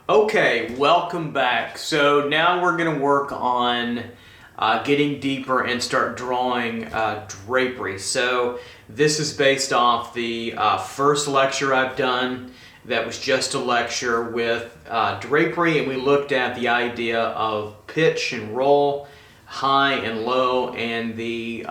Okay, welcome back. So now we're going to work on getting deeper and start drawing drapery. So this is based off the first lecture I've done that was just a lecture with drapery, and we looked at the idea of pitch and roll, high and low, and the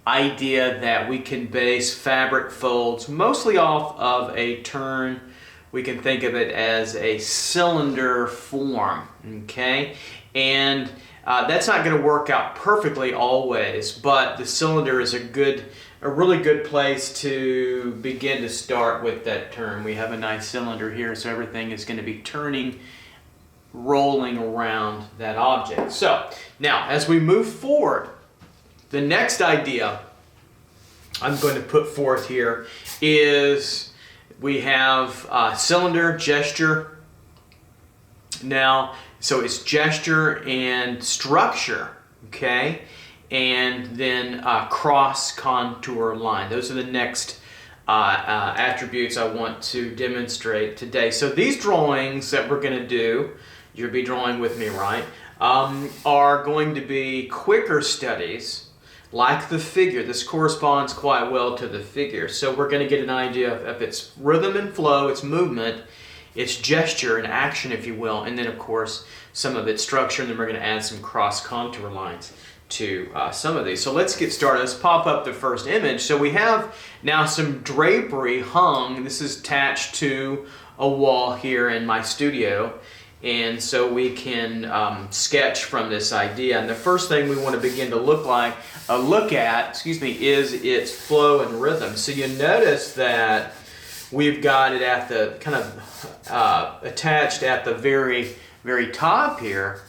idea that we can base fabric folds mostly off of a turn. We can think of it as a cylinder form, okay? And that's not going to work out perfectly always, but the cylinder is a really good place to begin to start with that turn. We have a nice cylinder here, so everything is going to be turning, rolling around that object. So now, as we move forward, the next idea I'm going to put forth here is we have cylinder, gesture. Now, so it's gesture and structure, okay? And then cross contour line. Those are the next attributes I want to demonstrate today. So these drawings that we're going to do, you'll be drawing with me, right? Are going to be quicker studies. Like the figure, this corresponds quite well to the figure. So we're going to get an idea of its rhythm and flow, its movement, its gesture and action, if you will, and then of course some of its structure, and then we're going to add some cross contour lines to some of these. So let's get started. Let's pop up the first image. So we have now some drapery hung. This is attached to a wall here in my studio. And so we can sketch from this idea. And the first thing we want to begin to look at, is its flow and rhythm. So you notice that we've got it at the kind of attached at the very, very top here,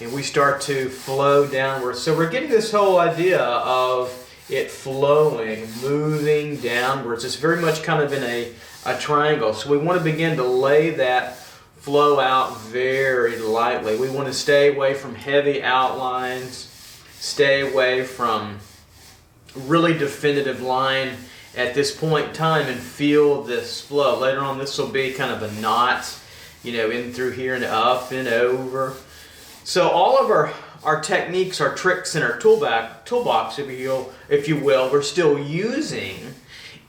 and we start to flow downward. So we're getting this whole idea of it flowing, moving downwards. It's very much kind of in a triangle. So we want to begin to lay that flow out very lightly. We want to stay away from heavy outlines, stay away from really definitive line at this point in time, and feel this flow. Later on this will be kind of a knot, in through here and up and over. So all of our techniques, our tricks, and our toolbox, if you will, we're still using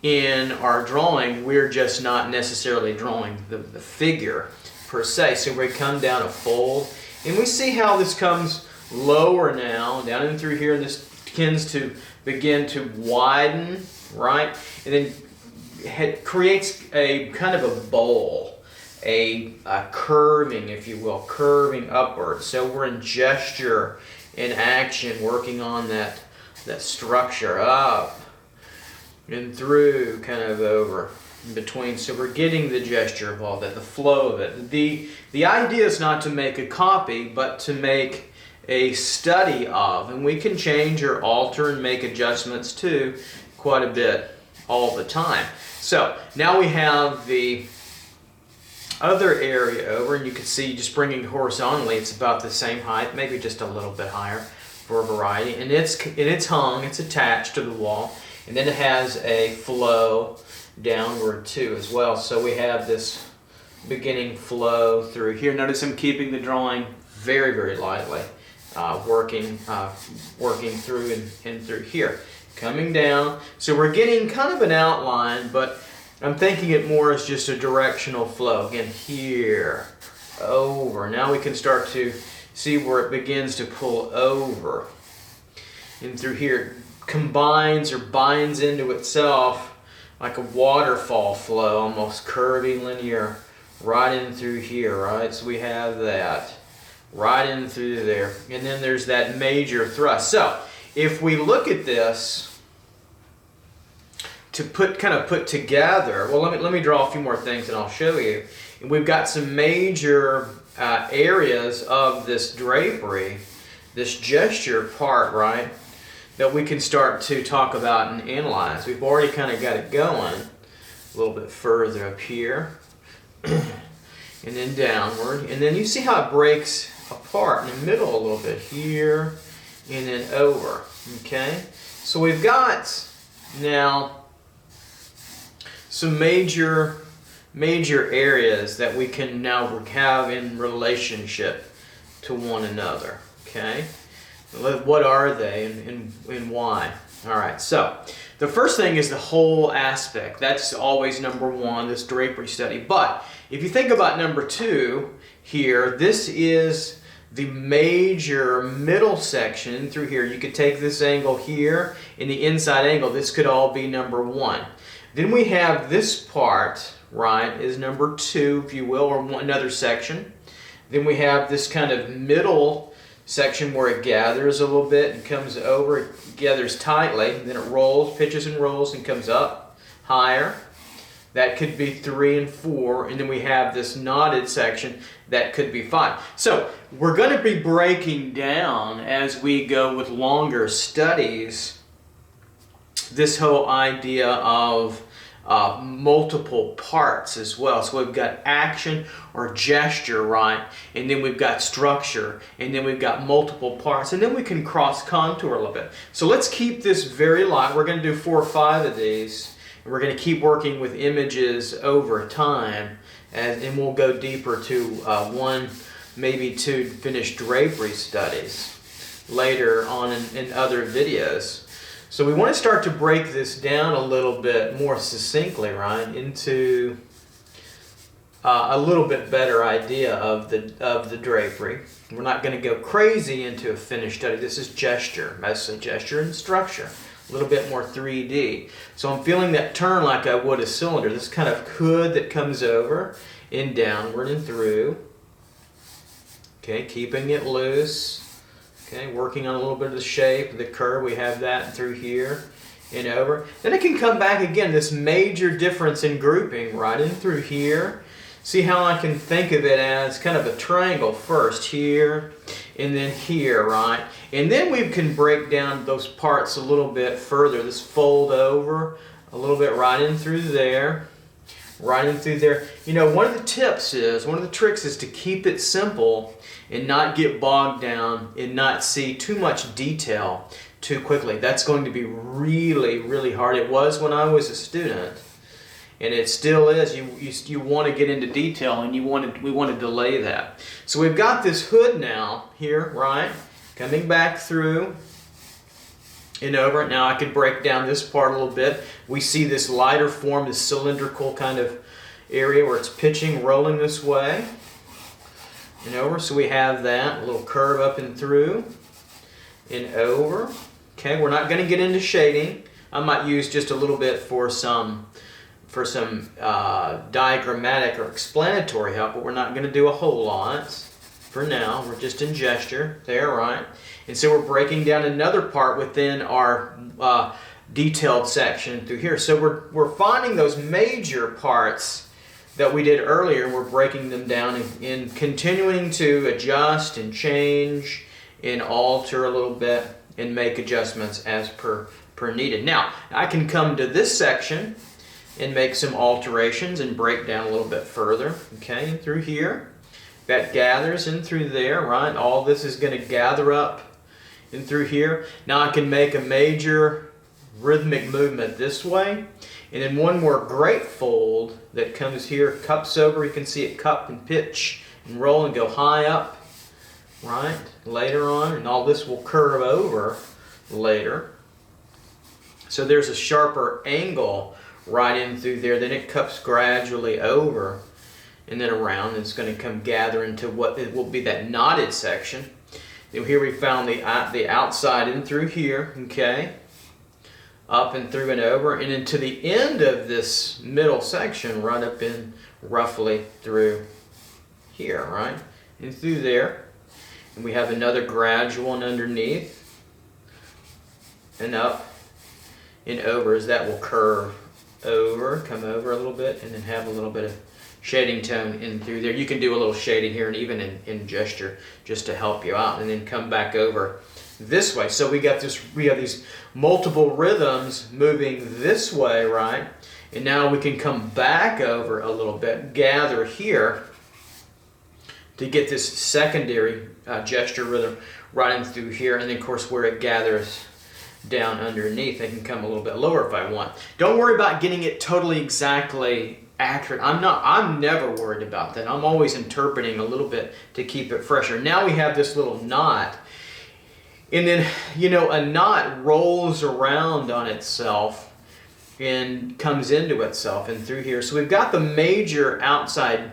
in our drawing. We're just not necessarily drawing the figure per se. So we come down a fold, and we see how this comes lower now, down and through here, and this begins to widen, right? And then it creates a kind of a bowl, a curving, if you will, curving upwards. So we're in gesture, in action, working on that structure up and through, kind of over in between. So we're getting the gesture of all that, the flow of it. The idea is not to make a copy, but to make a study of, and we can change or alter and make adjustments to quite a bit all the time. So now we have the other area over, and you can see just bringing it horizontally, it's about the same height, maybe just a little bit higher for variety, and it's hung, it's attached to the wall, and then it has a flow downward too as well. So we have this beginning flow through here. Notice I'm keeping the drawing very, very lightly, working through and through here, coming down. So we're getting kind of an outline, but I'm thinking it more as just a directional flow. Again, here, over. Now we can start to see where it begins to pull over, and through here combines or binds into itself like a waterfall flow, almost curvy, linear, right in through here, right? So we have that right in through there, and then there's that major thrust. So if we look at this to put together, well, let me draw a few more things and I'll show you. And we've got some major areas of this drapery, this gesture part, right, that we can start to talk about and analyze. We've already kind of got it going a little bit further up here and then downward, and then you see how it breaks apart in the middle a little bit here and then over. Okay, so we've got now some major major areas that we can now have in relationship to one another. Okay, what are they and why? All right, so the first thing is the whole aspect. That's always number one, this drapery study. But if you think about number two here, this is the major middle section through here. You could take this angle here and the inside angle. This could all be number one. Then we have this part, right, is number two, if you will, or another section. Then we have this kind of middle section where it gathers a little bit and comes over, it gathers tightly, and then it rolls, pitches and rolls and comes up higher. That could be 3 and 4, and then we have this knotted section that could be 5. So we're going to be breaking down as we go with longer studies this whole idea of multiple parts as well. So we've got action or gesture, right? And then we've got structure, and then we've got multiple parts, and then we can cross contour a little bit. So let's keep this very light. We're going to do 4 or 5 of these, and we're going to keep working with images over time, and we'll go deeper to 1, maybe 2 finished drapery studies later on in other videos. So we want to start to break this down a little bit more succinctly, right, into a little bit better idea of the drapery. We're not going to go crazy into a finished study. This is gesture, mostly gesture and structure, a little bit more 3D. So I'm feeling that turn like I would a cylinder. This kind of hood that comes over and downward and through. Okay, keeping it loose. Okay, working on a little bit of the shape, the curve, we have that through here and over. Then it can come back again, this major difference in grouping, right in through here. See how I can think of it as kind of a triangle first here and then here, right? And then we can break down those parts a little bit further. This fold over a little bit right in through there, right in through there. You know, one of the tricks is to keep it simple and not get bogged down and not see too much detail too quickly. That's going to be really, really hard. It was when I was a student, and it still is. You want to get into detail, and we want to delay that. So we've got this hood now here, right, coming back through and over. Now I could break down this part a little bit. We see this lighter form, this cylindrical kind of area where it's pitching, rolling this way and over. So we have that, a little curve up and through and over. Okay, we're not going to get into shading. I might use just a little bit for some diagrammatic or explanatory help, but we're not going to do a whole lot for now. We're just in gesture there, right? And so we're breaking down another part within our detailed section through here. So we're finding those major parts that we did earlier. We're breaking them down and continuing to adjust and change and alter a little bit and make adjustments as per needed. Now, I can come to this section and make some alterations and break down a little bit further, okay, and through here. That gathers in through there, right? All this is going to gather up in through here. Now I can make a major rhythmic movement this way, and then one more great fold that comes here, cups over. You can see it cup and pitch and roll and go high up, right, later on, and all this will curve over later. So there's a sharper angle right in through there. Then it cups gradually over and then around, and it's going to come gather into what it will be that knotted section. Then here we found the outside in through here, okay, up and through and over, and into the end of this middle section, right up in roughly through here, right, and through there. And we have another gradual and underneath and up and over, as that will curve over, come over a little bit, and then have a little bit of shading tone in through there. You can do a little shading here and even in gesture just to help you out, and then come back over this way. So we have these multiple rhythms moving this way, right? And now we can come back over a little bit, gather here to get this secondary gesture rhythm right in through here, and then of course where it gathers down underneath, I can come a little bit lower if I want. Don't worry about getting it totally exactly accurate. I'm never worried about that. I'm always interpreting a little bit to keep it fresher. Now we have this little knot. And then, you know, a knot rolls around on itself and comes into itself and through here. So we've got the major outside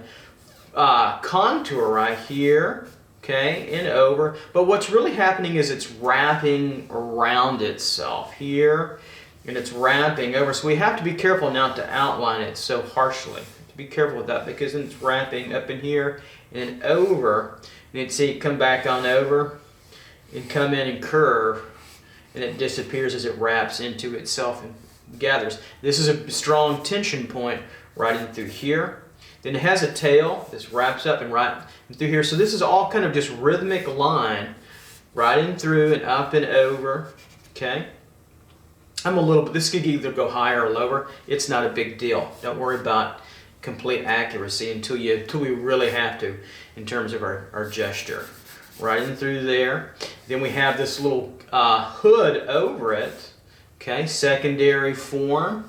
contour right here, okay, and over. But what's really happening is it's wrapping around itself here, and it's wrapping over. So we have to be careful not to outline it so harshly. To be careful with that, because then it's wrapping up in here and over. And you see it come back on over and come in and curve, and it disappears as it wraps into itself and gathers. This is a strong tension point right in through here. Then it has a tail. This wraps up and right through here. So this is all kind of just rhythmic line right in through and up and over. Okay. This could either go higher or lower. It's not a big deal. Don't worry about complete accuracy until we really have to in terms of our gesture. Right in through there. Then we have this little hood over it. Okay, secondary form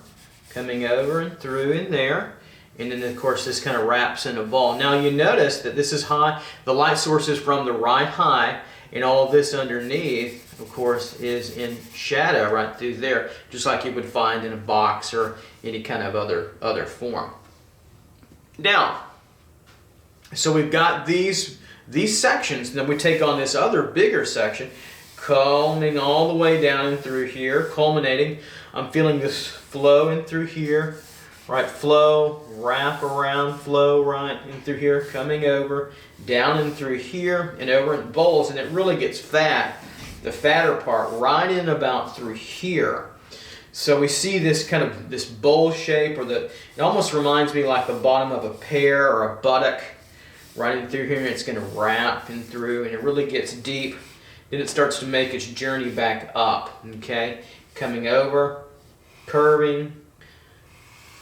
coming over and through in there. And then of course this kind of wraps in a ball. Now you notice that this is high. The light source is from the right high, and all this underneath, of course, is in shadow right through there, just like you would find in a box or any kind of other form. Now, so we've got these sections, and then we take on this other bigger section, coming all the way down and through here, culminating. I'm feeling this flow in through here, right? Flow, wrap around, flow right in through here, coming over, down and through here, and over in bowls, and it really gets fat, the fatter part, right in about through here. So we see this kind of this bowl shape, it almost reminds me like the bottom of a pear or a buttock, right in through here, and it's going to wrap in through, and it really gets deep. Then it starts to make its journey back up, okay? Coming over, curving,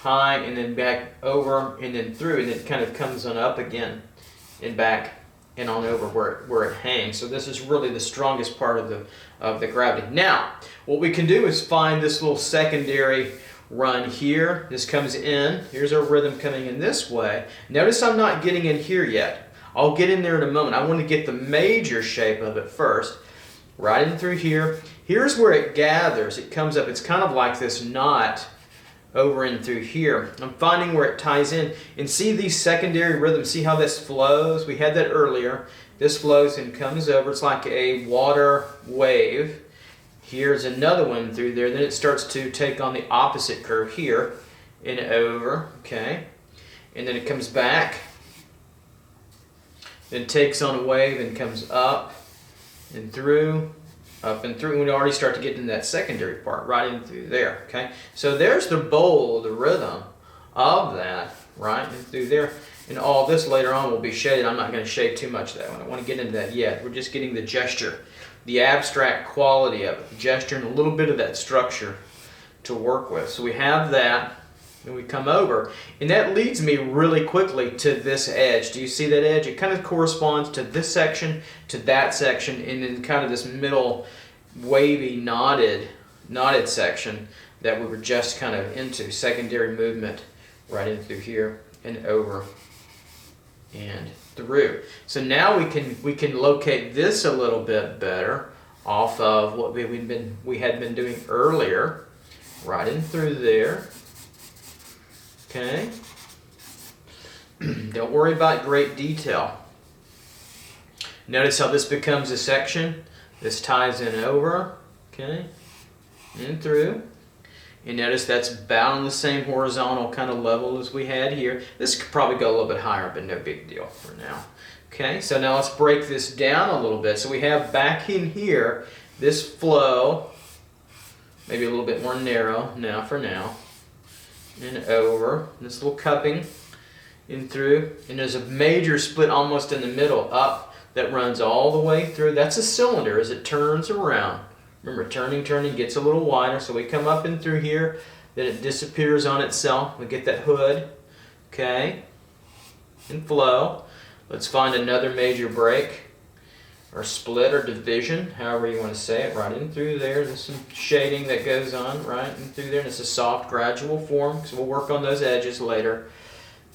high, and then back over, and then through, and it kind of comes on up again, and back, and on over where it hangs. So this is really the strongest part of the gravity. Now, what we can do is find this little secondary run here. This comes in. Here's our rhythm coming in this way. Notice I'm not getting in here yet. I'll get in there in a moment. I want to get the major shape of it first. Right in through here. Here's where it gathers. It comes up. It's kind of like this knot over in through here. I'm finding where it ties in. And see these secondary rhythms. See how this flows? We had that earlier. This flows and comes over. It's like a water wave. Here's another one through there. Then it starts to take on the opposite curve here and over. Okay. And then it comes back. Then takes on a wave and comes up and through, up and through. We already start to get into that secondary part right in through there. Okay, so there's the bowl, the rhythm of that right in through there. And all this later on will be shaded. I'm not going to shade too much of that one. I don't want to get into that yet. We're just getting the gesture, the abstract quality of it, the gesture, and a little bit of that structure to work with. So we have that. And we come over, and that leads me really quickly to this edge. Do you see that edge? It kind of corresponds to this section, to that section, and then kind of this middle wavy knotted section that we were just kind of into. Secondary movement right in through here and over and through. So now we can locate this a little bit better off of what we had been doing earlier, right in through there. Okay. Don't worry about great detail. Notice how this becomes a section. This ties in over, okay, and through. And notice that's about on the same horizontal kind of level as we had here. This could probably go a little bit higher, but no big deal for now. Okay, so now let's break this down a little bit. So we have back in here this flow, maybe a little bit more narrow now for now. And over, this little cupping in through, and there's a major split almost in the middle up that runs all the way through. That's a cylinder as it turns around. Remember, turning, gets a little wider, so we come up and through here, then it disappears on itself. We get that hood, okay, and flow. Let's find another major break. or split or division, however you want to say it, right in through there. There's some shading that goes on right in through there, and it's a soft, gradual form, because we'll work on those edges later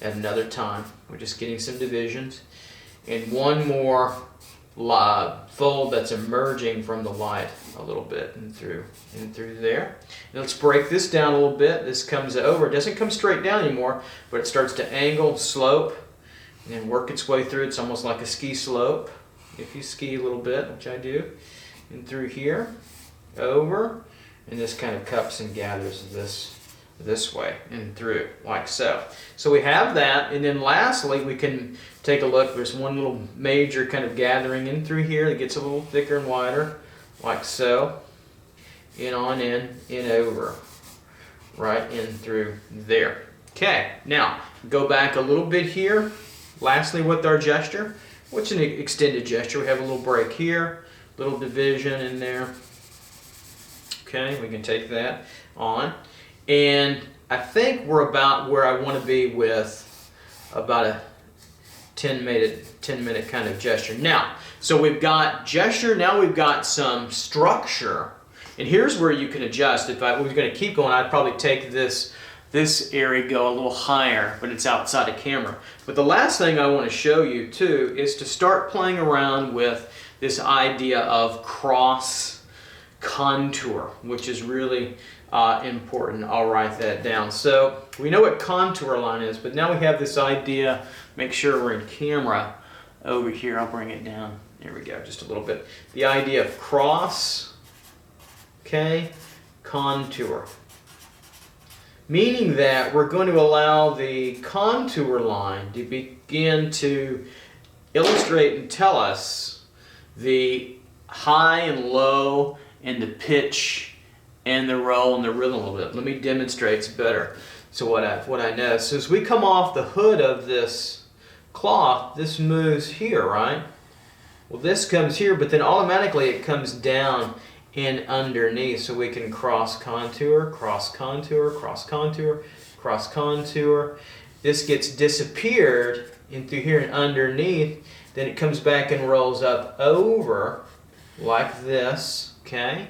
at another time. We're just getting some divisions. And one more fold that's emerging from the light a little bit and through there. And let's break this down a little bit. This comes over. It doesn't come straight down anymore, but it starts to angle, slope, and then work its way through. It's almost like a ski slope. If you ski a little bit, which I do, and through here, over, and this kind of cups and gathers this way and through, like so. So we have that, and then lastly, we can take a look. There's one little major kind of gathering in through here that gets a little thicker and wider, like so, in on in over, right in through there. Okay, now go back a little bit here. Lastly, with our gesture, which is an extended gesture, we have a little break here, little division in there. Okay, we can take that on. And I think we're about where I want to be with about a 10-minute kind of gesture. Now, so we've got gesture, now we've got some structure. And here's where you can adjust. If I was going to keep going, I'd probably take this area, go a little higher, but it's outside of camera. But the last thing I want to show you too is to start playing around with this idea of cross contour, which is really important. I'll write that down. So we know what contour line is, but now we have this idea. Make sure we're in camera over here. I'll bring it down. There we go, just a little bit. The idea of cross, okay, contour. Meaning that we're going to allow the contour line to begin to illustrate and tell us the high and low and the pitch and the roll and the rhythm a little bit. Let me demonstrate it's better. So what I know. So as we come off the hood of this cloth, this moves here, right? Well, this comes here, but then automatically it comes down and underneath, so we can cross contour, cross contour, cross contour, cross contour. This gets disappeared in through here and underneath, then it comes back and rolls up over like this, okay?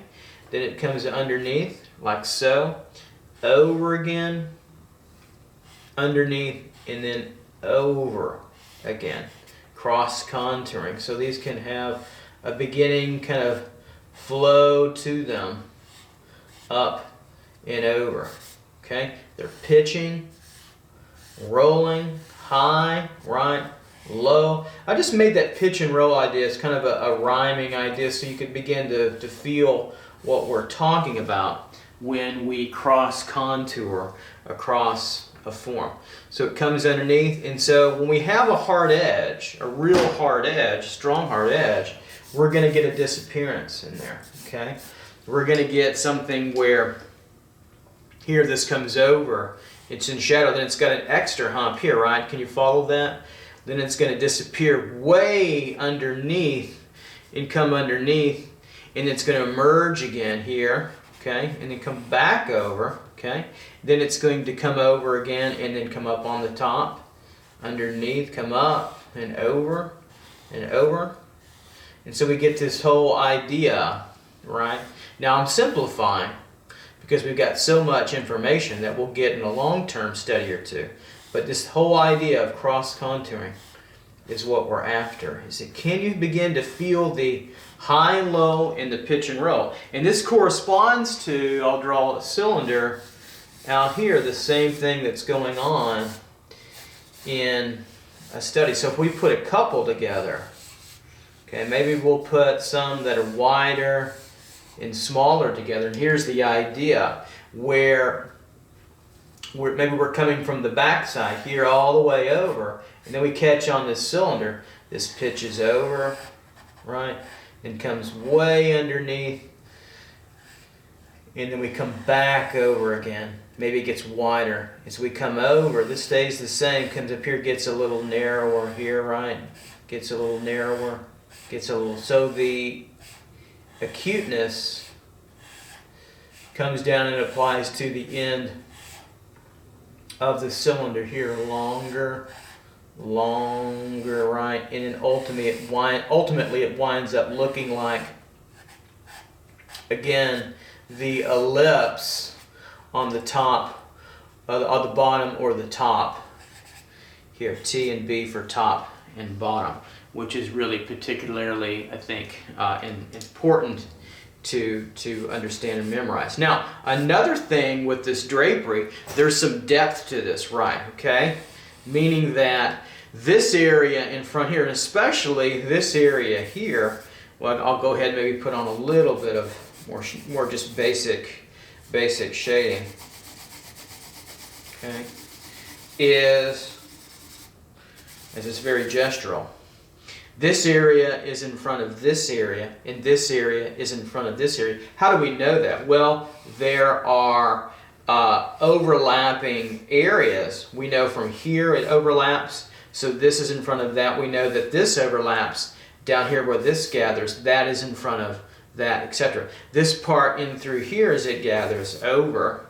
Then it comes underneath like so, over again, underneath, and then over again, cross contouring. So these can have a beginning kind of flow to them, up and over, okay? They're pitching, rolling, high, right, low. I just made that pitch and roll idea as kind of a rhyming idea so you could begin to feel what we're talking about when we cross contour across a form. So it comes underneath, and so when we have a hard edge, a real hard edge, strong hard edge, we're going to get a disappearance in there, okay? We're going to get something where here this comes over, it's in shadow, then it's got an extra hump here, right? Can you follow that? Then it's going to disappear way underneath and come underneath, and it's going to emerge again here, okay? And then come back over, okay? Then it's going to come over again and then come up on the top, underneath, come up and over and over. And so we get this whole idea, right? Now I'm simplifying because we've got so much information that we'll get in a long-term study or two. But this whole idea of cross-contouring is what we're after. Is that can you begin to feel the high and low and the pitch and roll? And this corresponds to, I'll draw a cylinder out here, the same thing that's going on in a study. So if we put a couple together, okay, maybe we'll put some that are wider and smaller together. And here's the idea where maybe we're coming from the back side here all the way over, and then we catch on this cylinder. This pitches over, right, and comes way underneath, and then we come back over again. Maybe it gets wider. As we come over, this stays the same, comes up here, gets a little narrower here, right, gets a little narrower, gets a little, so the acuteness comes down and applies to the end of the cylinder here, longer, longer, right? And then ultimately it winds up looking like, again, the ellipse on the top, on the bottom or the top. Here, T and B for top and bottom, which is really particularly, I think, important to understand and memorize. Now, another thing with this drapery, there's some depth to this, right? Okay, meaning that this area in front here, and especially this area here, well, I'll go ahead and maybe put on a little bit of more just basic shading. Okay, is it's very gestural. This area is in front of this area, and this area is in front of this area. How do we know that? Well, there are overlapping areas. We know from here it overlaps, so this is in front of that. We know that this overlaps down here where this gathers. That is in front of that, etc. This part in through here as it gathers over,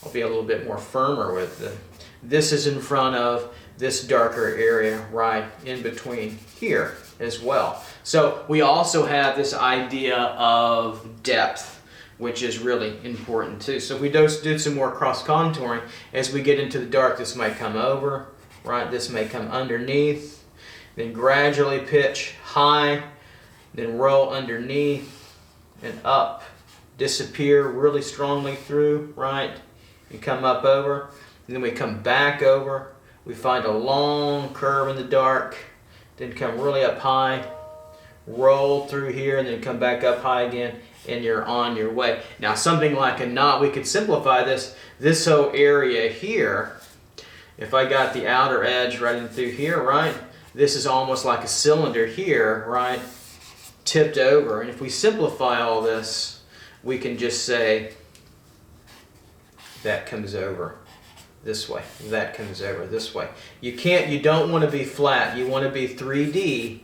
I'll be a little bit more firmer with it. This is in front of this darker area right in between here as well. So we also have this idea of depth, which is really important too. So we did some more cross contouring. As we get into the dark, this might come over, right? This may come underneath, then gradually pitch high, then roll underneath and up, disappear really strongly through, right? You come up over, and then we come back over. We find a long curve in the dark, then come really up high, roll through here, and then come back up high again, and you're on your way. Now, something like a knot, we could simplify this. This whole area here, if I got the outer edge right in through here, right? This is almost like a cylinder here, right? Tipped over. And if we simplify all this, we can just say that comes over this way, that comes over this way. You don't want to be flat. You want to be 3D,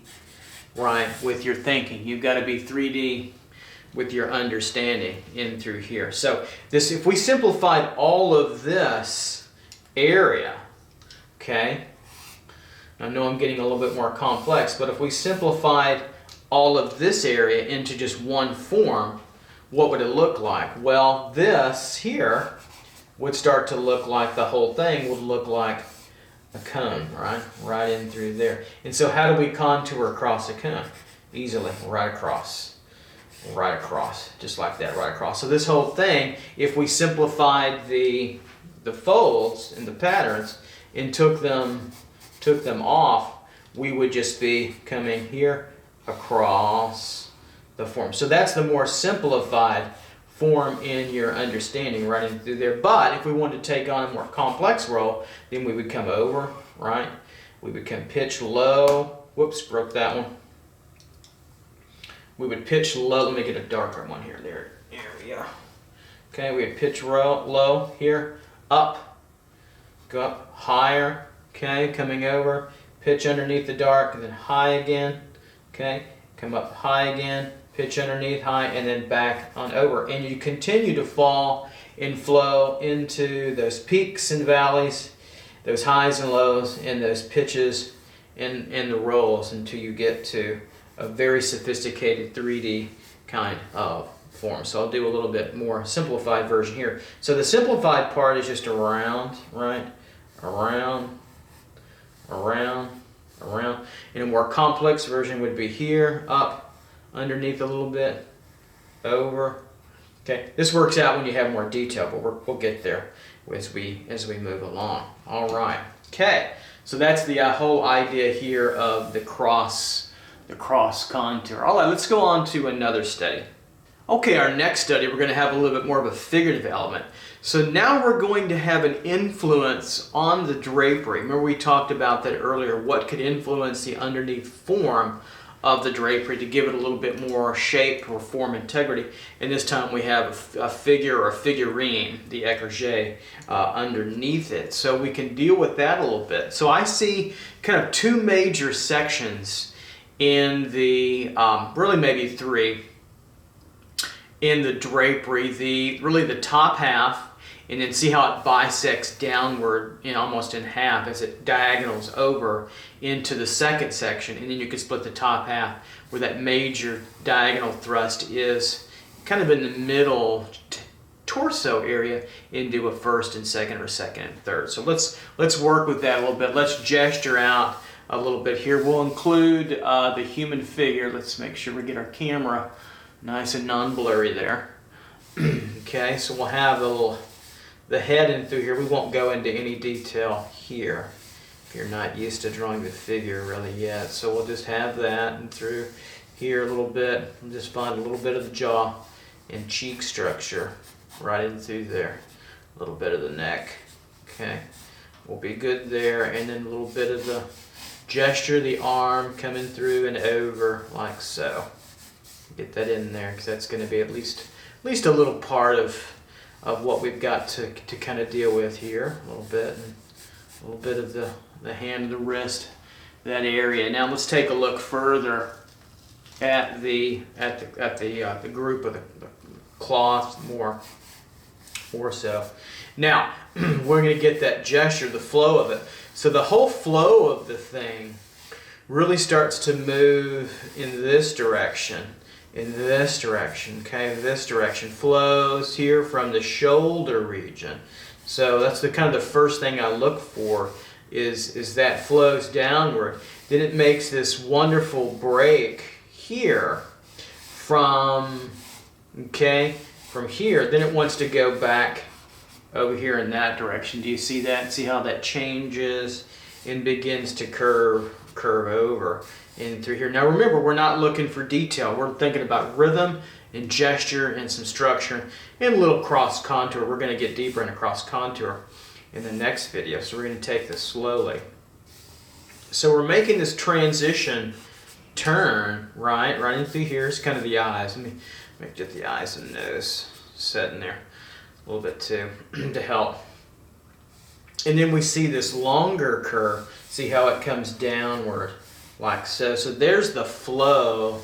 right, with your thinking. You've got to be 3D with your understanding in through here. So this, if we simplified all of this area, okay, I know I'm getting a little bit more complex, but if we simplified all of this area into just one form, what would it look like? Well, this here would start to look like the whole thing would look like a cone, right? Right in through there. And so how do we contour across a cone? Easily, right across, just like that, right across. So this whole thing, if we simplified the folds and the patterns and took them off, we would just be coming here across the form. So that's the more simplified form in your understanding right in through there. But if we wanted to take on a more complex role, then we would come over, right? We would come pitch low. Whoops, broke that one. We would pitch low. Let me get a darker one here. There we go. Okay, we would pitch low here, up, go up higher, okay, coming over, pitch underneath the dark, and then high again, okay, come up high again, pitch underneath, high, and then back on over. And you continue to fall and flow into those peaks and valleys, those highs and lows, and those pitches and the rolls until you get to a very sophisticated 3D kind of form. So I'll do a little bit more simplified version here. So the simplified part is just around, right? Around, around, around. And a more complex version would be here, up, underneath a little bit, over. Okay, this works out when you have more detail, but we'll get there as we move along. All right. Okay, so that's the whole idea here of the cross contour. All right, let's go on to another study. Okay, our next study, we're going to have a little bit more of a figurative element. So now we're going to have an influence on the drapery. Remember we talked about that earlier, what could influence the underneath form of the drapery to give it a little bit more shape or form integrity. And this time we have a figure or a figurine, the écorché, underneath it. So we can deal with that a little bit. So I see kind of two major sections in the, really maybe three, in the drapery. Really the top half And then see how it bisects downward almost in half as it diagonals over into the second section. And then you can split the top half where that major diagonal thrust is kind of in the middle torso area into a first and second or second and third. So let's work with that a little bit. Let's gesture out a little bit here. We'll include the human figure. Let's make sure we get our camera nice and non-blurry there. Okay, so we'll have the head in through here. We won't go into any detail here if you're not used to drawing the figure really yet. So we'll just have that and through here a little bit. We'll just find a little bit of the jaw and cheek structure right in through there. A little bit of the neck. Okay, we'll be good there. And then a little bit of the gesture, the arm coming through and over like so. Get that in there because that's going to be at least a little part of what we've got to kind of deal with here. A little bit of the hand, the wrist, that area. Now let's take a look further at the group of the cloth more so. Now we're going to get that gesture, the flow of it. So the whole flow of the thing really starts to move in this direction. In this direction, okay, this direction flows here from the shoulder region. So that's the kind of the first thing I look for is that flows downward. Then it makes this wonderful break here from here. Then it wants to go back over here in that direction. Do you see that? See how that changes and begins to curve over in through here. Now remember, we're not looking for detail. We're thinking about rhythm and gesture and some structure and a little cross contour. We're going to get deeper into cross contour in the next video. So we're going to take this slowly. So we're making this transition turn, right in through here. It's kind of the eyes. Let me get the eyes and nose set in there a little bit too to help. And then we see this longer curve. See how it comes downward like so. So there's the flow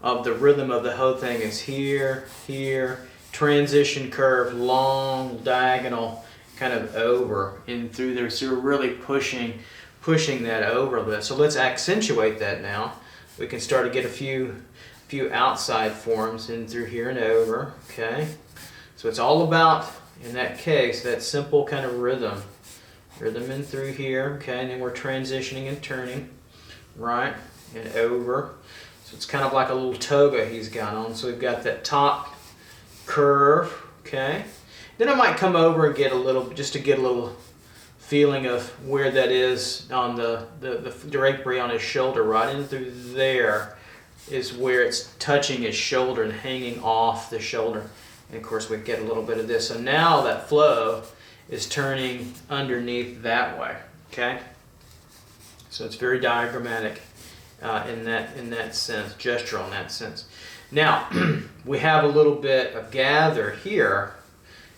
of the rhythm of the whole thing is here, transition curve, long, diagonal, kind of over in through there. So we're really pushing that over a bit. So let's accentuate that now. We can start to get a few outside forms in through here and over, okay? So it's all about, in that case, that simple kind of rhythm in through here, okay? And then we're transitioning and turning. Right, and over. So it's kind of like a little toga he's got on. So we've got that top curve, okay? Then I might come over and get a little, just to get a little feeling of where that is on the drapery on his shoulder. Right in through there is where it's touching his shoulder and hanging off the shoulder. And of course we get a little bit of this. So now that flow is turning underneath that way, okay? So it's very diagrammatic in that sense, gestural in that sense. Now, we have a little bit of gather here,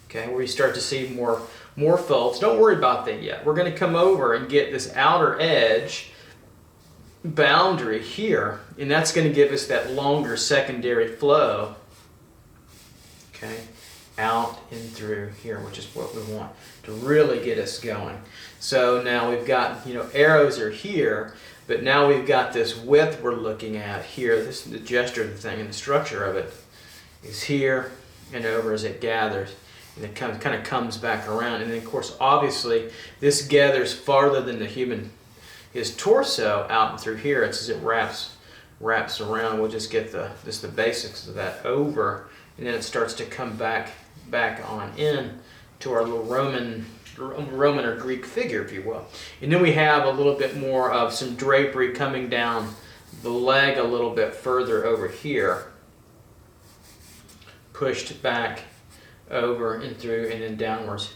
okay, where you start to see more folds. Don't worry about that yet. We're going to come over and get this outer edge boundary here, and that's going to give us that longer secondary flow, okay, out and through here, which is what we want to really get us going. So now we've got, arrows are here, but now we've got this width we're looking at here. This is the gesture of the thing, and the structure of it is here and over as it gathers, and it kind of comes back around. And then, of course, obviously, this gathers farther than his torso out and through here. It's as it wraps around. We'll just get the basics of that over, and then it starts to come back on in to our little Roman or Greek figure, if you will. And then we have a little bit more of some drapery coming down the leg a little bit further over here, pushed back over and through and then downwards.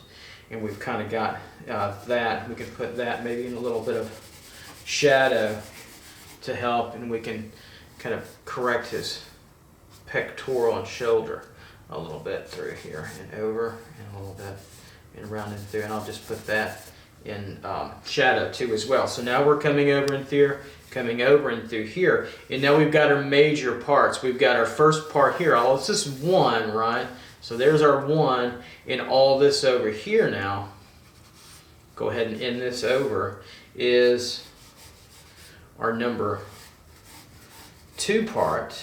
And we've kind of got that. We can put that maybe in a little bit of shadow to help, and we can kind of correct his pectoral and shoulder a little bit through here and over and a little bit and around and through, and I'll just put that in shadow too as well. So now we're coming over and through, and now we've got our major parts. We've got our first part here. Oh, it's just one, right? So there's our 1, and all this over here now, go ahead and end this over, is our number 2 part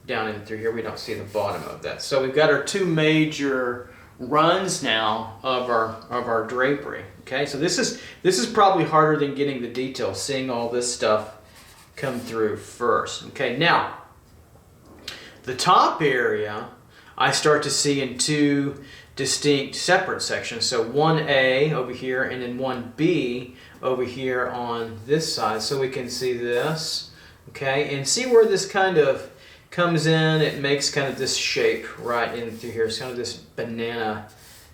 down in through here. We don't see the bottom of that. So we've got our 2 major runs now of our drapery. Okay, so this is probably harder than getting the details, seeing all this stuff come through first. Okay, now the top area I start to see in 2 distinct separate sections. So 1A over here and then 1B over here on this side. So we can see this, okay, and see where this kind of comes in. It makes kind of this shape right in through here. It's kind of this banana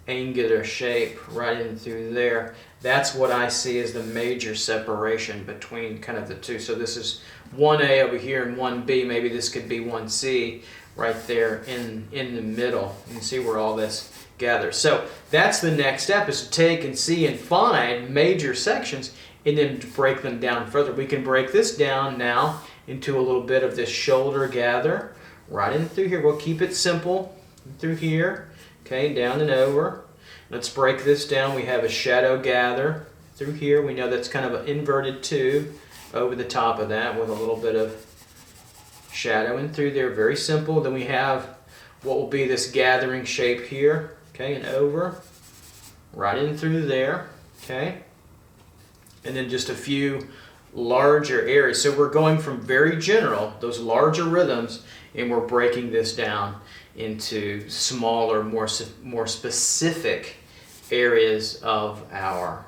angular shape right in through there. That's what I see as the major separation between kind of the 2. So this is 1A over here and 1B. Maybe this could be 1C right there in the middle. You can see where all this gathers. So that's the next step, is to take and see and find major sections and then break them down further. We can break this down now into a little bit of this shoulder gather right in through here. We'll keep it simple through here, okay, down and over. Let's break this down. We have a shadow gather through here. We know that's kind of an inverted 2 over the top of that with a little bit of shadow in through there. Very simple. Then we have what will be this gathering shape here, okay, and over, right in through there, okay, and then just a few larger areas. So we're going from very general, those larger rhythms, and we're breaking this down into smaller, more specific areas of our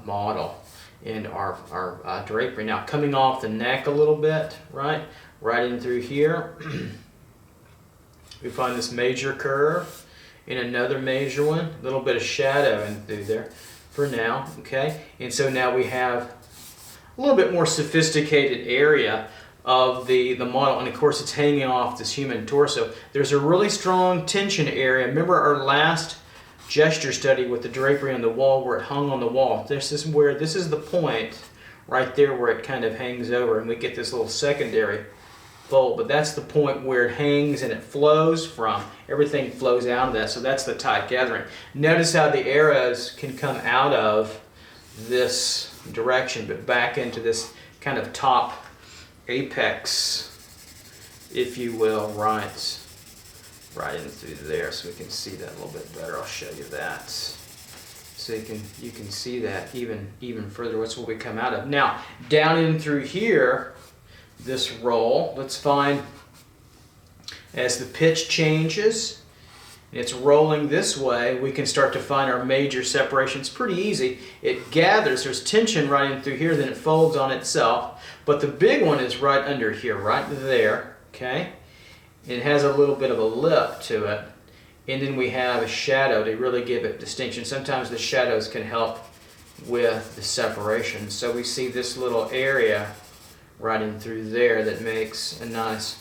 model and our drapery. Now coming off the neck a little bit, right in through here, we find this major curve and another major one, a little bit of shadow in through there for now, okay? And so now we have a little bit more sophisticated area of the model, and of course it's hanging off this human torso. There's a really strong tension area. Remember our last gesture study with the drapery on the wall where it hung on the wall. This is the point right there where it kind of hangs over, and we get this little secondary fold, but that's the point where it hangs and it flows from. Everything flows out of that, so that's the tight gathering. Notice how the arrows can come out of this direction but back into this kind of top apex, if you will, right in through there, so we can see that a little bit better. I'll show you that, so you can see that even further. What's what we come out of now down in through here. This roll, let's find as the pitch changes and it's rolling this way, we can start to find our major separations. Pretty easy. It gathers, there's tension right in through here, then it folds on itself. But the big one is right under here, right there, okay? It has a little bit of a lip to it. And then we have a shadow to really give it distinction. Sometimes the shadows can help with the separation. So we see this little area right in through there that makes a nice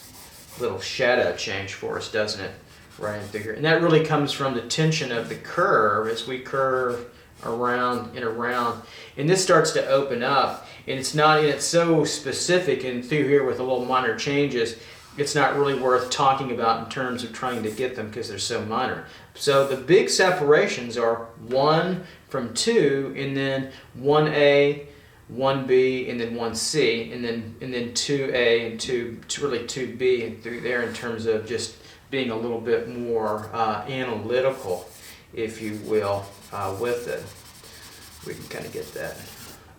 little shadow change for us, doesn't it? Right in through here. And that really comes from the tension of the curve as we curve around and around. And this starts to open up, and it's so specific and through here with a little minor changes, it's not really worth talking about in terms of trying to get them because they're so minor. So the big separations are 1 from 2, and then 1A, 1B, and then 1C, and then 2A and 2B and through there in terms of just being a little bit more analytical, if you will, with it. We can kind of get that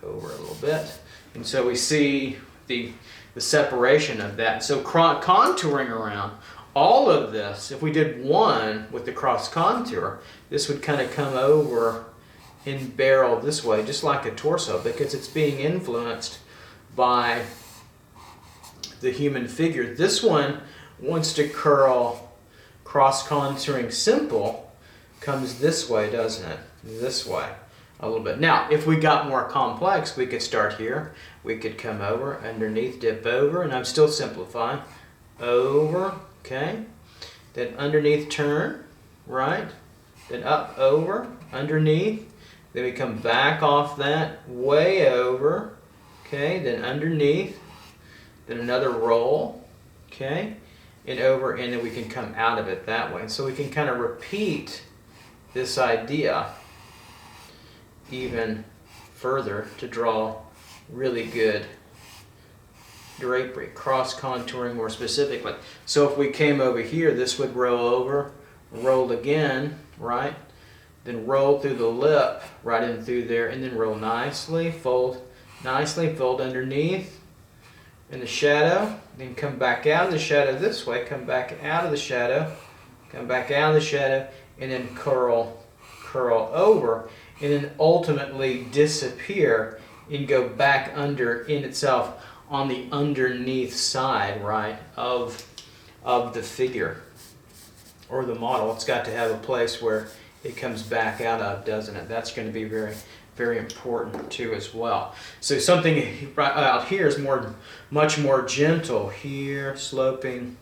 over a little bit. And so we see the separation of that. So contouring around all of this, if we did 1 with the cross contour, this would kind of come over and barrel this way, just like a torso, because it's being influenced by the human figure. This one wants to curl cross contouring simple, comes this way, doesn't it? This way a little bit. Now, if we got more complex, we could start here. We could come over, underneath, dip over, and I'm still simplifying. Over, okay. Then underneath, turn, right. Then up, over, underneath. Then we come back off that, way over, okay. Then underneath. Then another roll, okay. and over, and then we can come out of it that way. So we can kind of repeat this idea even further to draw really good drapery, cross contouring more specifically. So if we came over here, this would roll over, roll again, right? Then roll through the lip, right in through there, and then roll nicely, fold underneath in the shadow, then come back out of the shadow this way, come back out of the shadow, come back out of the shadow, and then curl over, and then ultimately disappear and go back under in itself on the underneath side, right, of the figure or the model. It's got to have a place where it comes back out of, doesn't it? That's going to be very, very important too as well. So something right out here is much more gentle here, sloping,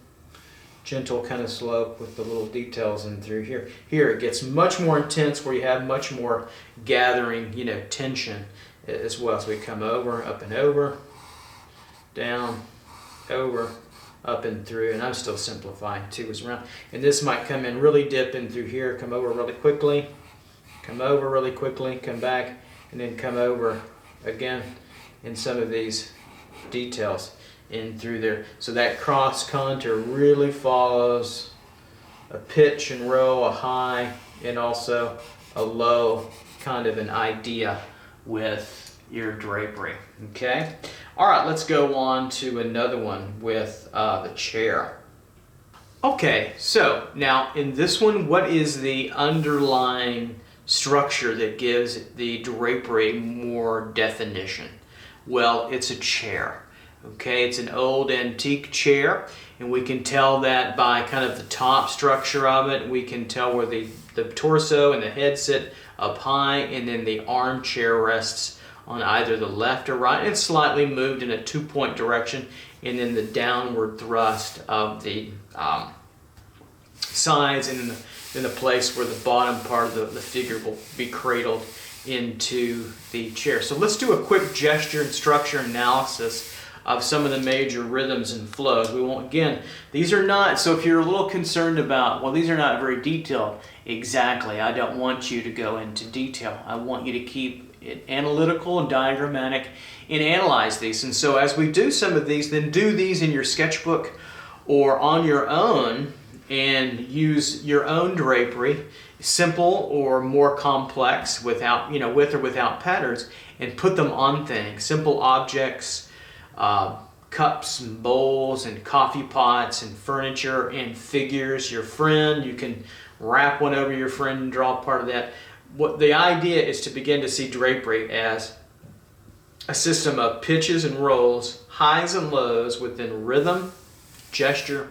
gentle kind of slope with the little details in through here. Here it gets much more intense where you have much more gathering, you know, tension as well. So we come over, up and over, down, over, up and through, and I'm still simplifying too as around. And this might come in really dip in through here, come over really quickly, come over really quickly, come back, and then come over again in some of these details in through there. So that cross contour really follows a pitch and roll, a high, and also a low kind of an idea with your drapery, okay? All right, let's go on to another one with the chair. Okay, so now in this one, what is the underlying structure that gives the drapery more definition? Well, it's a chair, okay? It's an old antique chair, and we can tell that by kind of the top structure of it. We can tell where the torso and the head sit up high, and then the armchair rests on either the left or right. It's slightly moved in a 2-point direction, and then the downward thrust of the sides, and then the place where the bottom part of the figure will be cradled into the chair. So let's do a quick gesture and structure analysis of some of the major rhythms and flows. We won't, again, these are not, so if you're a little concerned about, well, these are not very detailed, exactly, I don't want you to go into detail. I want you to keep it analytical and diagrammatic and analyze these. And so as we do some of these, then do these in your sketchbook or on your own and use your own drapery, simple or more complex, without, you know, with or without patterns, and put them on things, simple objects, cups and bowls and coffee pots and furniture and figures. Your friend, you can wrap one over your friend and draw part of that. What the idea is to begin to see drapery as a system of pitches and rolls, highs and lows within rhythm, gesture,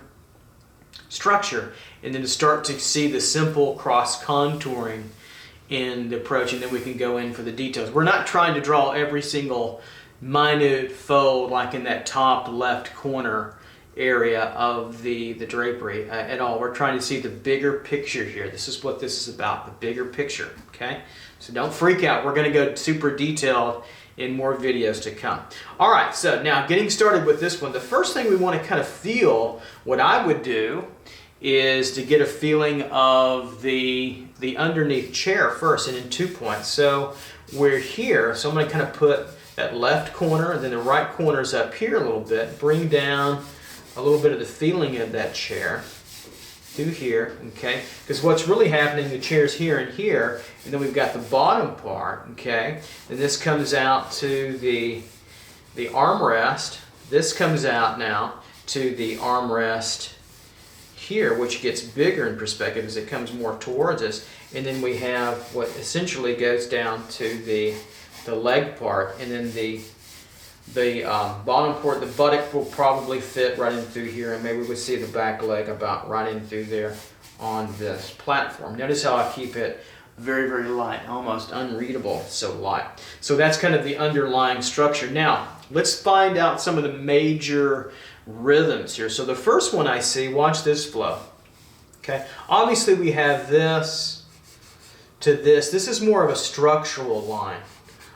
structure, and then to start to see the simple cross contouring in the approach, and then we can go in for the details. We're not trying to draw every single minute fold like in that top left corner area of the drapery at all. We're trying to see the bigger picture here. This is what this is about, the bigger picture, okay? So don't freak out. We're going to go super detailed in more videos to come. All right, so now getting started with this one, the first thing we want to kind of feel, what I would do is to get a feeling of the underneath chair first, and in 2 points. So we're here, so I'm going to kind of put that left corner, and then the right corner is up here a little bit, bring down a little bit of the feeling of that chair through here, okay? Because what's really happening, the chair's here and here, and then we've got the bottom part, okay? And this comes out to the armrest. This comes out now to the armrest here, which gets bigger in perspective as it comes more towards us. And then we have what essentially goes down to the leg part, and then the bottom part, the buttock will probably fit right in through here, and maybe we'll see the back leg about right in through there on this platform. Notice how I keep it very, very light, almost unreadable, so light. So that's kind of the underlying structure. Now, let's find out some of the major rhythms here. So the first one I see, watch this flow. Okay, obviously we have this to this. This is more of a structural line.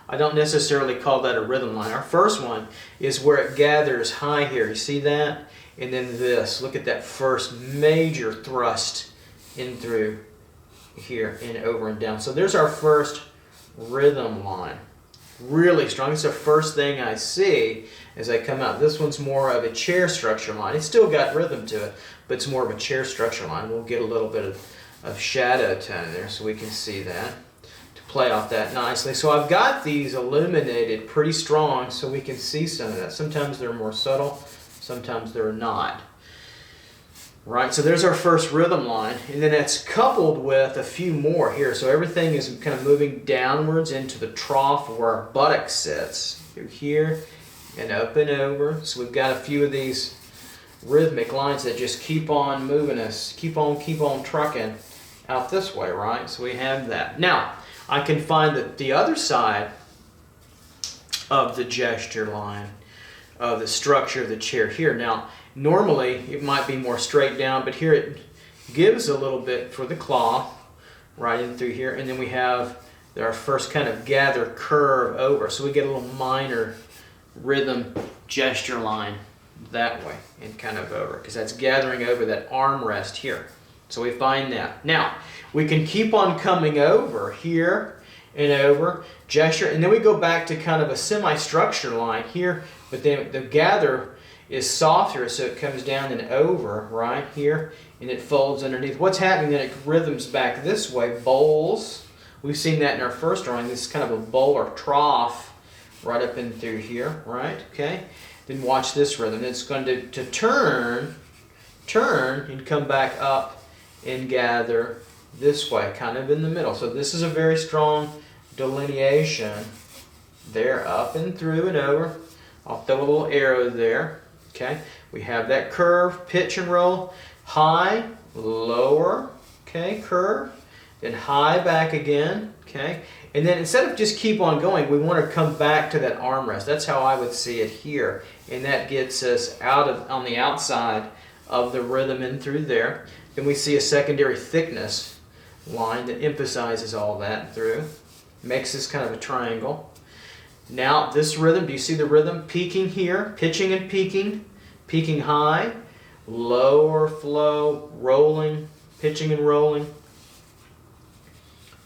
I don't necessarily call that a rhythm line. Our first one is where it gathers high here. You see that? and then this. Look at that first major thrust in through here and over and down. So there's our first rhythm line. Really strong. It's the first thing I see as I come out. This one's more of a chair structure line. It's still got rhythm to it, but it's more of a chair structure line. We'll get a little bit of shadow tone there so we can see that to play off that nicely. So I've got these illuminated pretty strong so we can see some of that. Sometimes they're more subtle, sometimes they're not. Right, so there's our first rhythm line, and then that's coupled with a few more here. So everything is kind of moving downwards into the trough where our buttock sits, through here and up and over. So we've got a few of these rhythmic lines that just keep on moving us, keep on trucking out this way, right? So we have that. Now, I can find the other side of the gesture line, of the structure of the chair here. Now, normally it might be more straight down, but here it gives a little bit for the cloth right in through here, and then we have our first kind of gather curve over. So we get a little minor rhythm gesture line that way and kind of over, because that's gathering over that armrest here. So we find that. Now, we can keep on coming over here and over, gesture, and then we go back to kind of a semi-structure line here, but then the gather is softer, so it comes down and over right here, and it folds underneath. What's happening then, it rhythms back this way, bowls. We've seen that in our first drawing. This is kind of a bowl or trough right up in through here, right? Okay. Then watch this rhythm. It's going to turn, and come back up and gather this way, kind of in the middle. So this is a very strong delineation there, up and through and over. I'll throw a little arrow there. Okay, we have that curve, pitch and roll, high, lower, okay, curve, then high back again, okay, and then instead of just keep on going, we want to come back to that armrest. That's how I would see it here, and that gets us out of on the outside of the rhythm in through there. Then we see a secondary thickness line that emphasizes all that through, makes this kind of a triangle. Now this rhythm, do you see the rhythm peaking here, pitching and peaking, peaking high, lower flow, rolling, pitching and rolling,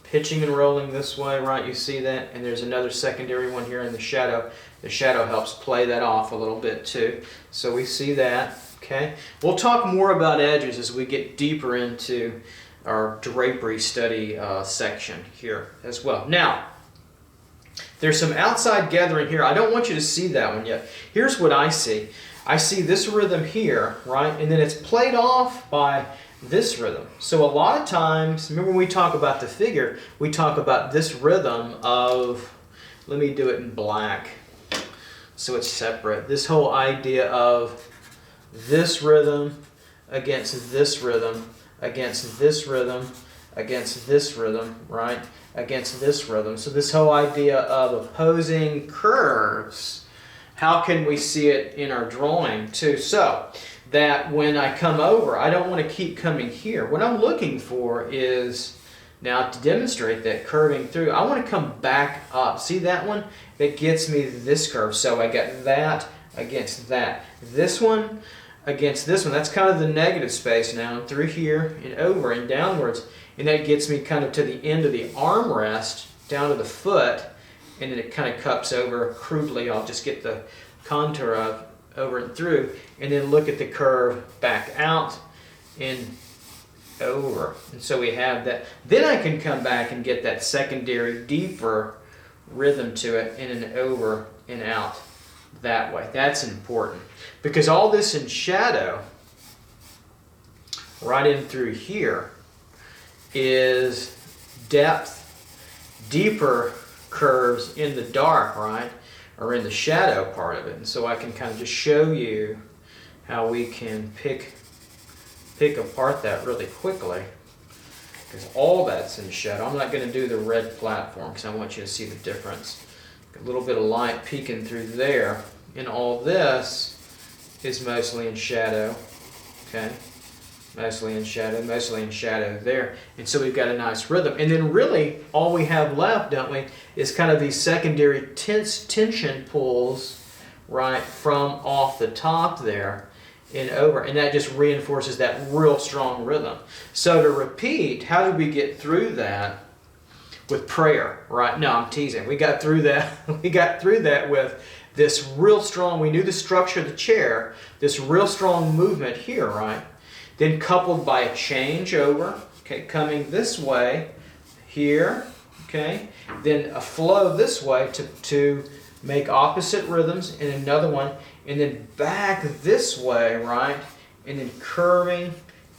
pitching and rolling this way, right? You see that? And there's another secondary one here in the shadow. The shadow helps play that off a little bit too. So we see that, okay? We'll talk more about edges as we get deeper into our drapery study section here as well. Now, there's some outside gathering here. I don't want you to see that one yet. Here's what I see. I see this rhythm here, right? And then it's played off by this rhythm. So a lot of times, remember when we talk about the figure, we talk about this rhythm of, let me do it in black so it's separate. This whole idea of this rhythm against this rhythm, against this rhythm, against this rhythm, right? Against this rhythm. So this whole idea of opposing curves, how can we see it in our drawing too? So that when I come over, I don't want to keep coming here. What I'm looking for is, now to demonstrate that curving through, I want to come back up. See that one? That gets me this curve. So I got that against that. This one against this one. That's kind of the negative space now, through here and over and downwards. And that gets me kind of to the end of the armrest, down to the foot, and then it kind of cups over crudely. I'll just get the contour of over and through, and then look at the curve back out and over. And so we have that. Then I can come back and get that secondary, deeper rhythm to it, in and over and out that way. That's important, because all this in shadow, right in through here, is depth, deeper curves in the dark, right? Or in the shadow part of it. And so I can kind of just show you how we can pick apart that really quickly, because all that's in shadow. I'm not going to do the red platform because I want you to see the difference. A little bit of light peeking through there, and all this is mostly in shadow, okay? Mostly in shadow there. And so we've got a nice rhythm. And then really all we have left, don't we, is kind of these secondary tension pulls right from off the top there. and over, and that just reinforces that real strong rhythm. So to repeat, how did we get through that? With prayer, right? No, I'm teasing. We got through that. We got through that with this real strong, we knew the structure of the chair, this real strong movement here, right? Then coupled by a change over, okay, coming this way here, okay? Then a flow this way to make opposite rhythms, and another one, and then back this way, right? And then curving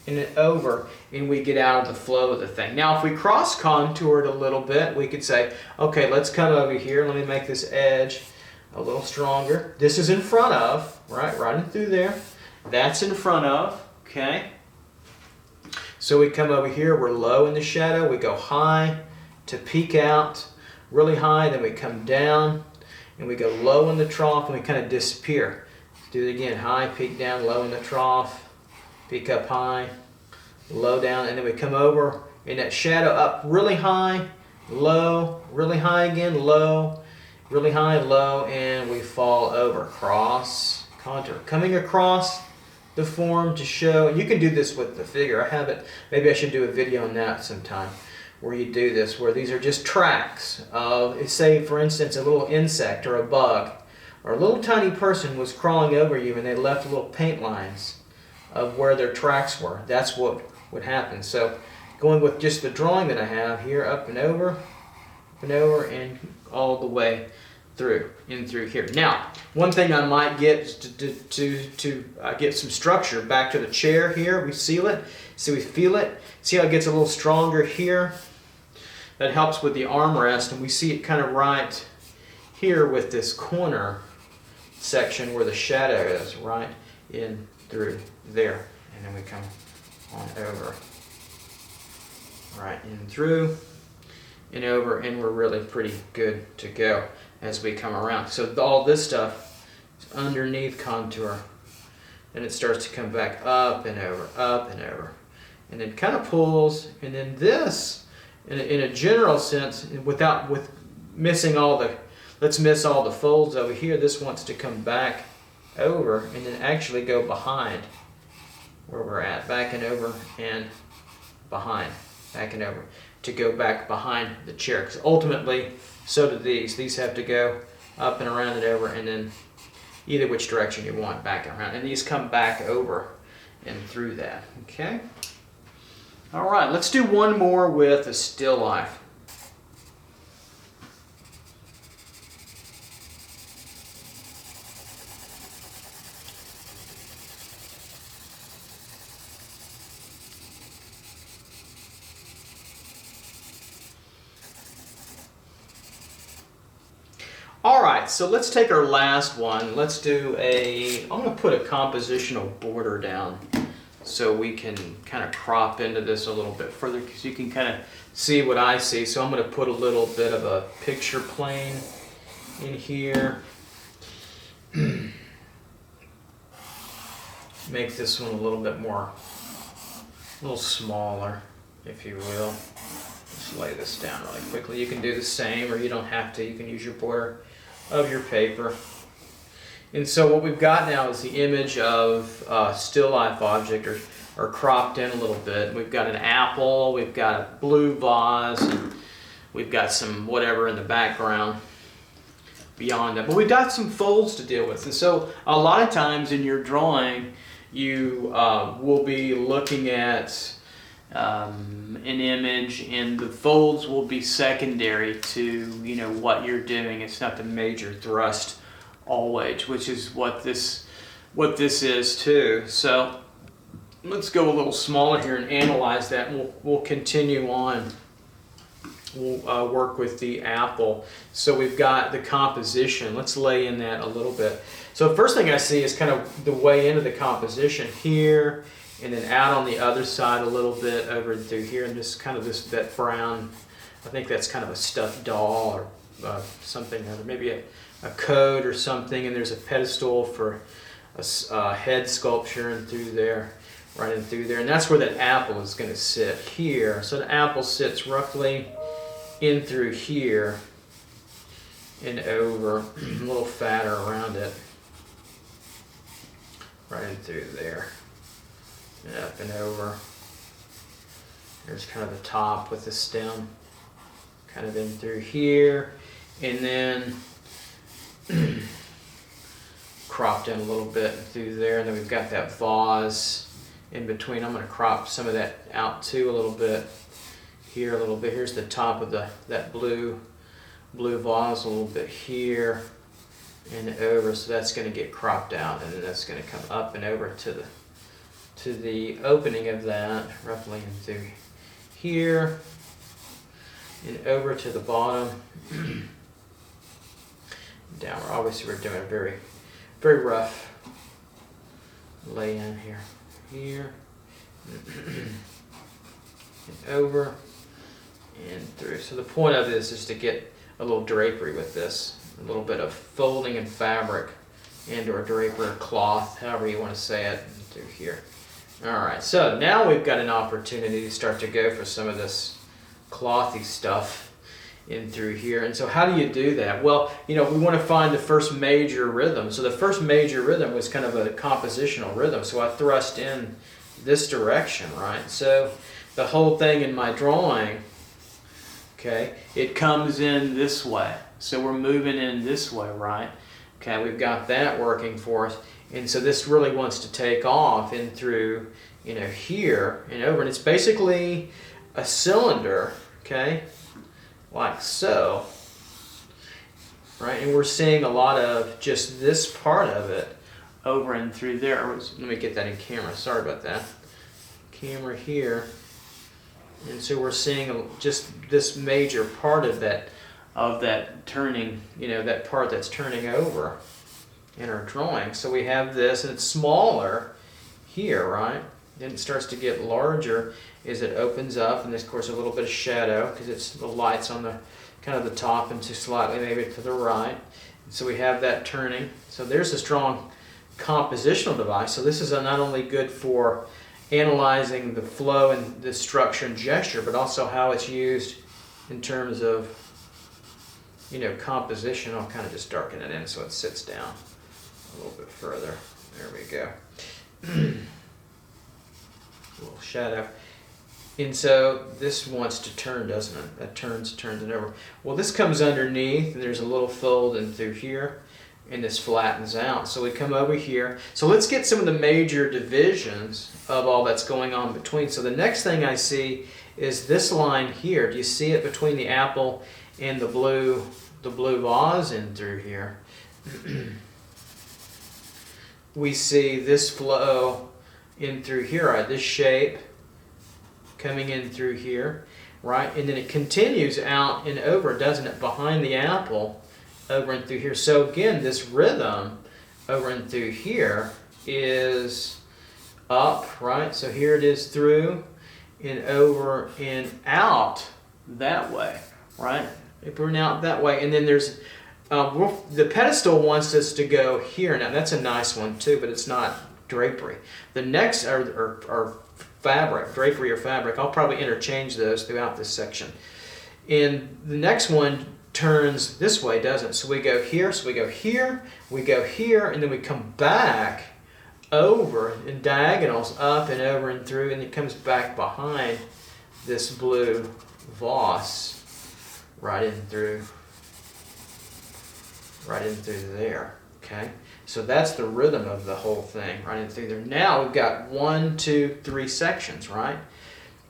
and then over, and we get out of the flow of the thing. Now, if we cross-contour it a little bit, we could say, okay, let's come over here. Let me make this edge a little stronger. This is in front of, right? Running through there. That's in front of, okay? So we come over here. We're low in the shadow. We go high to peak out, really high. Then we come down, and we go low in the trough, and we kind of disappear. Do it again. High, peak down, low in the trough. Peak up high, low down, and then we come over in that shadow up really high, low, really high again, low, really high, low, and we fall over. Cross, contour. Coming across the form to show, and you can do this with the figure. I have it, maybe I should do a video on that sometime, where you do this, where these are just tracks of, say for instance, a little insect or a bug, or a little tiny person was crawling over you and they left little paint lines of where their tracks were. That's what would happen. So going with just the drawing that I have here, up and over, and all the way through, in through here. Now, one thing I might get is to get some structure back to the chair here. We seal it, so we feel it. See how it gets a little stronger here? That helps with the armrest, and we see it kind of right here with this corner section where the shadow is, right in through there, and then we come on over, right in through and over, and we're really pretty good to go as we come around. So all this stuff is underneath contour, and it starts to come back up and over, and then kind of pulls, and then this, in a general sense, with missing all the, let's miss all the folds over here. This wants to come back over and then actually go behind where we're at, back and over and behind, back and over, to go back behind the chair, because ultimately so do these have to go up and around and over, and then either which direction you want, back and around, and these come back over and through that. Okay, all right, let's do one more with a still life. All right, so let's take our last one. Let's do I'm going to put a compositional border down so we can kind of crop into this a little bit further, because you can kind of see what I see. So I'm going to put a little bit of a picture plane in here. Make this one a little bit more, a little smaller, if you will. Just lay this down really quickly. You can do the same, or you don't have to. You can use your border of your paper. And so what we've got now is the image of a still life object, or cropped in a little bit. We've got an apple, we've got a blue vase, and we've got some whatever in the background beyond that. But we've got some folds to deal with. And so a lot of times in your drawing, you will be looking at an image, and the folds will be secondary to what you're doing. It's not the major thrust always, which is what this is too. So let's go a little smaller here and analyze that, and we'll continue on. We'll work with the apple. So we've got the composition. Let's lay in that a little bit. So the first thing I see is kind of the way into the composition here, and then out on the other side a little bit over through here, and just kind of that brown, I think that's kind of a stuffed doll or something, or maybe a coat or something, and there's a pedestal for a head sculpture and through there, right in through there, and that's where that apple is going to sit here. So the apple sits roughly in through here and over, a little fatter around it. right in through there, and up and over. There's kind of the top with the stem, kind of in through here, and then cropped in a little bit through there, and then we've got that vase in between. I'm going to crop some of that out too a little bit here, a little bit. Here's the top of that blue vase a little bit here and over, so that's going to get cropped out, and then that's going to come up and over to the opening of that, roughly in through here and over to the bottom. Down. Obviously we're doing a very, very rough lay in here, and over and through. So the point of this is to get a little drapery with this, a little bit of folding and fabric and or drapery or cloth, however you want to say it, through here. Alright, so now we've got an opportunity to start to go for some of this clothy stuff in through here. And so how do you do that? Well, we want to find the first major rhythm. So the first major rhythm was kind of a compositional rhythm. So I thrust in this direction, right? So the whole thing in my drawing, okay, it comes in this way. So we're moving in this way, right? Okay, we've got that working for us. And so this really wants to take off in through, here and over. And it's basically a cylinder, okay, like so, right? And we're seeing a lot of just this part of it over and through there. Let me get that in camera. Sorry about that. Camera here. And so we're seeing just this major part of that turning, that part that's turning over in our drawing. So we have this, and it's smaller here, right? Then it starts to get larger as it opens up, and there's of course a little bit of shadow because it's the lights on the kind of the top and just slightly maybe to the right. And so we have that turning. So there's a strong compositional device. So this is not only good for analyzing the flow and the structure and gesture, but also how it's used in terms of composition. I'll kind of just darken it in so it sits down a little bit further. There we go. A little shadow. And so this wants to turn, doesn't it? That turns it over. Well, this comes underneath, and there's a little fold in through here, and this flattens out. So we come over here. So let's get some of the major divisions of all that's going on between. So the next thing I see is this line here. Do you see it between the apple and the blue vase in through here? We see this flow in through here, right? This shape coming in through here, right? And then it continues out and over, doesn't it? Behind the apple, over and through here. So again, this rhythm over and through here is up, right? So here it is through and over and out that way, right? If we're out that way, and then there's the pedestal wants us to go here. Now that's a nice one too, but it's not drapery. The next are fabric, drapery or fabric. I'll probably interchange those throughout this section. And the next one turns this way, doesn't it? So we go here, so we go here, we go here, and then we come back over in diagonals, up and over and through, and it comes back behind this blue vase, right in through there, okay? So that's the rhythm of the whole thing, right in through there. Now we've got 1, 2, 3 sections, right?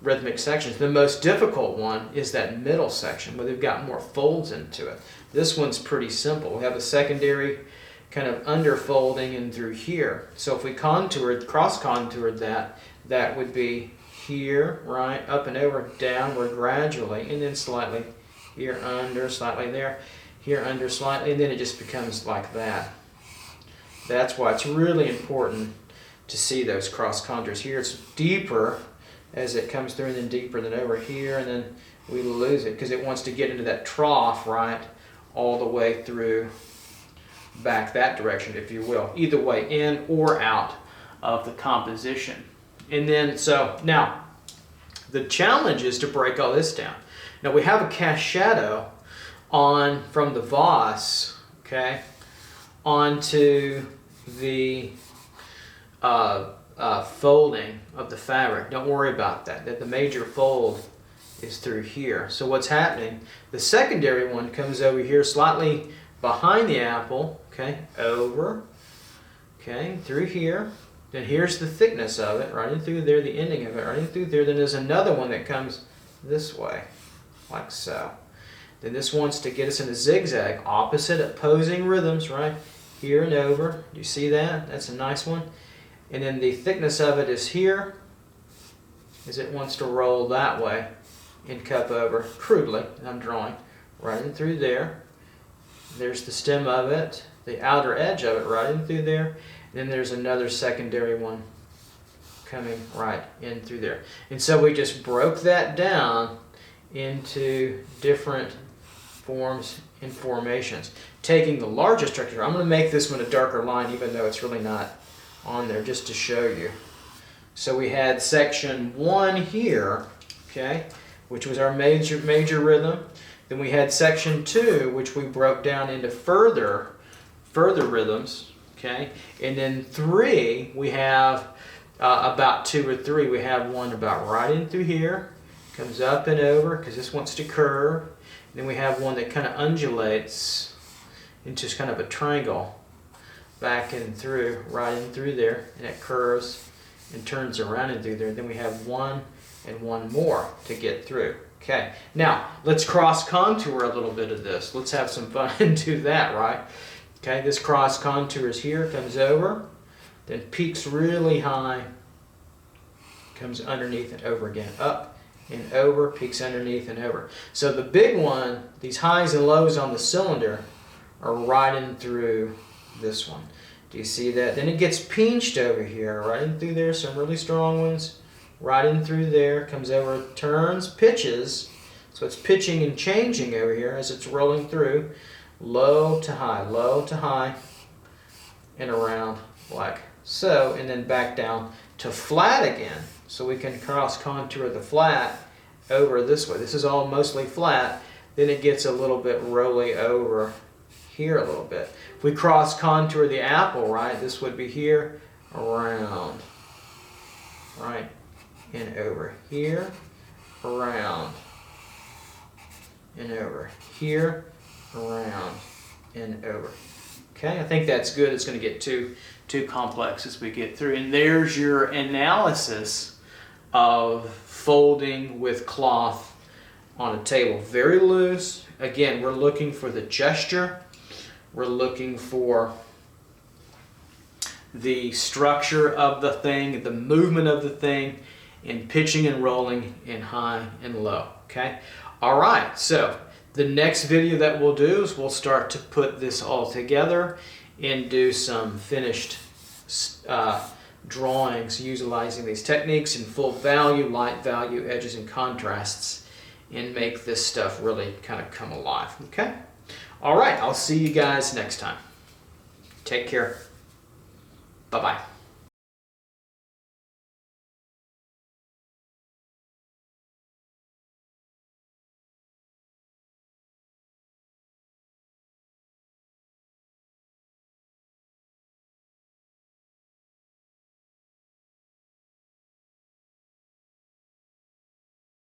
Rhythmic sections. The most difficult one is that middle section where they've got more folds into it. This one's pretty simple. We have a secondary kind of underfolding in through here. So if we cross-contoured that, that would be here, right? Up and over, downward gradually, and then slightly here under, slightly there, here under, slightly, and then it just becomes like that. That's why it's really important to see those cross contours. Here it's deeper as it comes through, and then deeper than over here, and then we lose it because it wants to get into that trough, right, all the way through back that direction, if you will, either way, in or out of the composition. And then, so now the challenge is to break all this down. Now we have a cast shadow on from the vase, okay, onto the folding of the fabric. Don't worry about that. That the major fold is through here. So what's happening? The secondary one comes over here slightly behind the apple, okay, over, okay, through here. Then here's the thickness of it, right in through there, the ending of it, right in through there. Then there's another one that comes this way, like so. Then this wants to get us in a zigzag, opposite opposing rhythms, right? Here and over. Do you see that? That's a nice one. And then the thickness of it is here, as it wants to roll that way and cup over, crudely, I'm drawing, right in through there. There's the stem of it, the outer edge of it, right in through there. And then there's another secondary one coming right in through there. And so we just broke that down into different forms and formations. Taking the largest structure, I'm going to make this one a darker line even though it's really not on there, just to show you. So we had section 1 here, okay, which was our major rhythm. Then we had section 2, which we broke down into further rhythms, okay. And then 3, we have about 2 or 3. We have one about right in through here, comes up and over because this wants to curve. Then we have one that kind of undulates into just kind of a triangle back and through, right in through there, and it curves and turns around and through there. Then we have one and one more to get through. Okay, now let's cross contour a little bit of this. Let's have some fun and do that, right? Okay, this cross contour is here, comes over, then peaks really high, comes underneath and over again, up and over, peaks underneath and over. So the big one, these highs and lows on the cylinder are right in through this one. Do you see that? Then it gets pinched over here, right in through there, some really strong ones, right in through there, comes over, turns, pitches, so it's pitching and changing over here as it's rolling through, low to high, and around like so, and then back down to flat again. So we can cross contour the flat over this way. This is all mostly flat. Then it gets a little bit rolly over here a little bit. If we cross contour the apple, right, this would be here, around, right, and over here, around, and over here, around, and over. Okay, I think that's good. It's going to get too complex as we get through. And there's your analysis of folding with cloth on a table. Very loose. Again, we're looking for the gesture. We're looking for the structure of the thing, the movement of the thing, and pitching and rolling in high and low. Okay? All right, so the next video that we'll do is we'll start to put this all together and do some finished drawings utilizing these techniques in full value, light value, edges, and contrasts, and make this stuff really kind of come alive. Okay? All right, I'll see you guys next time. Take care. Bye-bye.